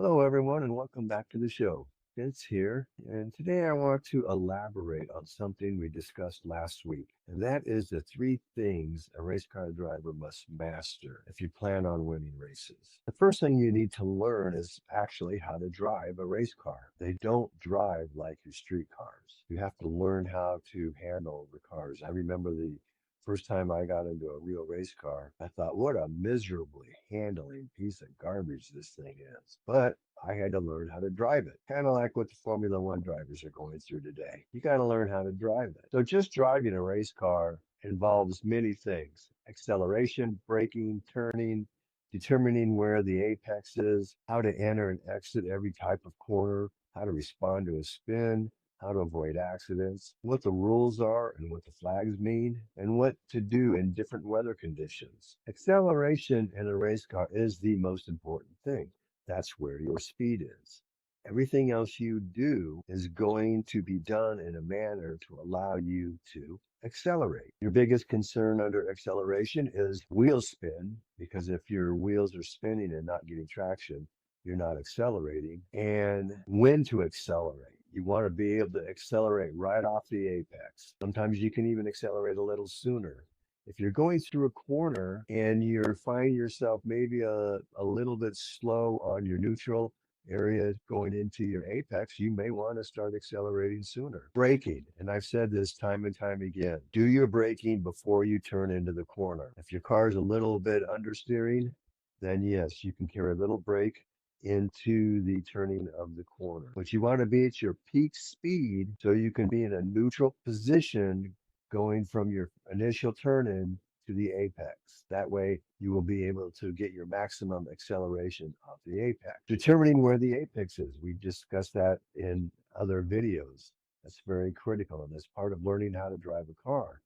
Hello, everyone, and welcome back to the show. Vince here, and today I want to elaborate on something we discussed last week, and that is the three things a race car driver must master if you plan on winning races. The first thing you need to learn is actually how to drive a race car. They don't drive like your street cars. You have to learn how to handle the cars. I remember the first time I got into a real race car, I thought, what a miserably handling piece of garbage this thing is. But I had to learn how to drive it. Kind of like what the Formula One drivers are going through today. You got to learn how to drive it. So just driving a race car involves many things: acceleration, braking, turning, determining where the apex is, how to enter and exit every type of corner, how to respond to a spin, how to avoid accidents, what the rules are and what the flags mean, and what to do in different weather conditions. Acceleration in a race car is the most important thing. That's where your speed is. Everything else you do is going to be done in a manner to allow you to accelerate. Your biggest concern under acceleration is wheel spin, because if your wheels are spinning and not getting traction, you're not accelerating, and when to accelerate. You want to be able to accelerate right off the apex. Sometimes you can even accelerate a little sooner. If you're going through a corner and you're finding yourself maybe a little bit slow on your neutral area going into your apex, you may want to start accelerating sooner. Braking, and I've said this time and time again, do your braking before you turn into the corner. If your car is a little bit understeering, then yes, you can carry a little brake into the turning of the corner. But you want to be at your peak speed so you can be in a neutral position going from your initial turn in to the apex. That way you will be able to get your maximum acceleration off the apex. Determining where the apex is. We discussed that in other videos. That's very critical, and that's part of learning how to drive a car,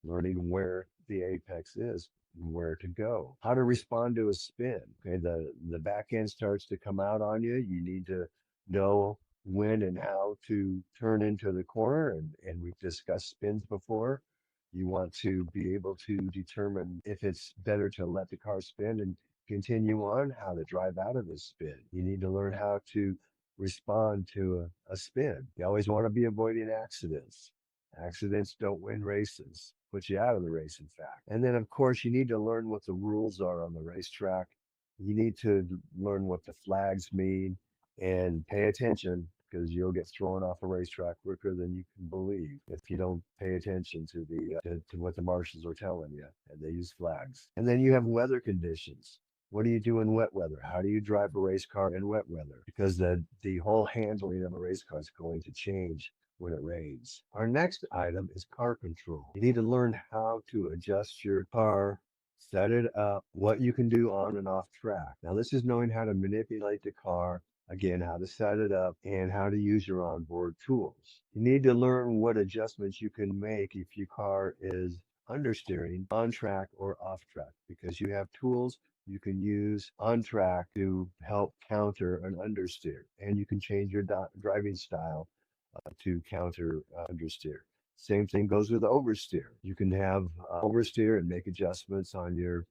learning where the apex is and where to go. How to respond to a spin. Okay, the back end starts to come out on you. You need to know when and how to turn into the corner, and we've discussed spins before. You want to be able to determine if it's better to let the car spin and continue on, how to drive out of the spin. You need to learn how to respond to a spin. You always want to be avoiding accidents. Accidents don't win races, put you out of the race, in fact. And then, of course, you need to learn what the rules are on the racetrack. You need to learn what the flags mean and pay attention, because you'll get thrown off a racetrack quicker than you can believe if you don't pay attention to to what the marshals are telling you, and they use flags. And then you have weather conditions. What do you do in wet weather? How do you drive a race car in wet weather? Because the whole handling of a race car is going to change when it rains. Our next item is car control. You need to learn how to adjust your car, set it up, what you can do on and off track. Now, this is knowing how to manipulate the car, again, how to set it up, and how to use your onboard tools. You need to learn what adjustments you can make if your car is understeering, on track, or off track, because you have tools you can use on track to help counter an understeer, and you can change your driving style to counter understeer. Same thing goes with oversteer. You can have oversteer and make adjustments on your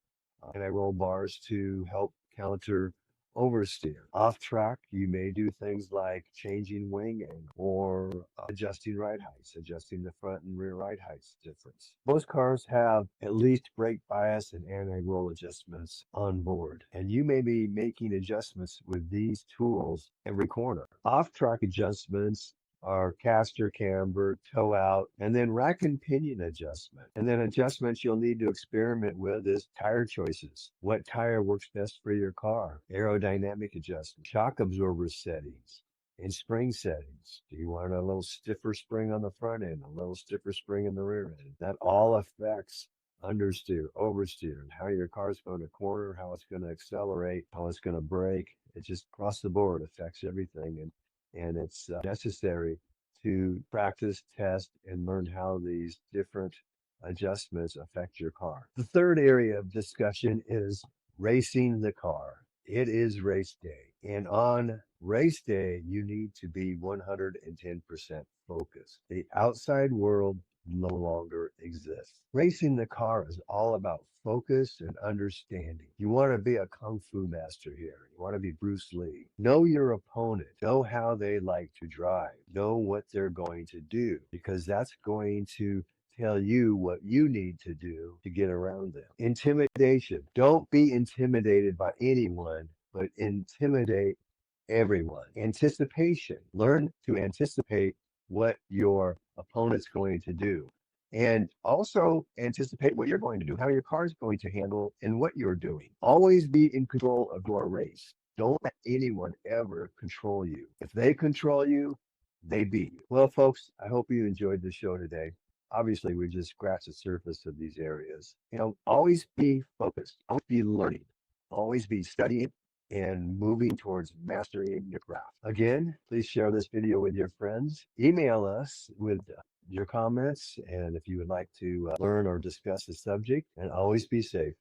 anti-roll bars to help counter oversteer. Off track, you may do things like changing wing angle or adjusting ride heights, adjusting the front and rear ride heights difference. Most cars have at least brake bias and anti-roll adjustments on board, and you may be making adjustments with these tools every corner. Off track adjustments are caster camber, toe out, and then rack and pinion adjustment. And then adjustments you'll need to experiment with is tire choices. What tire works best for your car? Aerodynamic adjustment, shock absorber settings, and spring settings. Do you want a little stiffer spring on the front end, a little stiffer spring in the rear end? That all affects understeer, oversteer, and how your car's going to corner, how it's going to accelerate, how it's going to brake. It just across the board affects everything. And it's necessary to practice, test, and learn how these different adjustments affect your car. The third area of discussion is racing the car. It is race day, and on race day, you need to be 110% focused. The outside world no longer exists. Racing the car is all about focus and understanding. You want to be a kung fu master here. You want to be Bruce Lee. Know your opponent. Know how they like to drive. Know what they're going to do because that's going to tell you what you need to do to get around them. Intimidation. Don't be intimidated by anyone, but intimidate everyone. Anticipation. Learn to anticipate what your opponent's going to do. And also anticipate what you're going to do, how your car's going to handle, and what you're doing. Always be in control of your race. Don't let anyone ever control you. If they control you, they beat you. Well, folks, I hope you enjoyed the show today. Obviously, we just scratched the surface of these areas. Always be focused, always be learning, always be studying and moving towards mastering your craft. Again, please share this video with your friends. Email us with your comments and if you would like to learn or discuss the subject, and always be safe.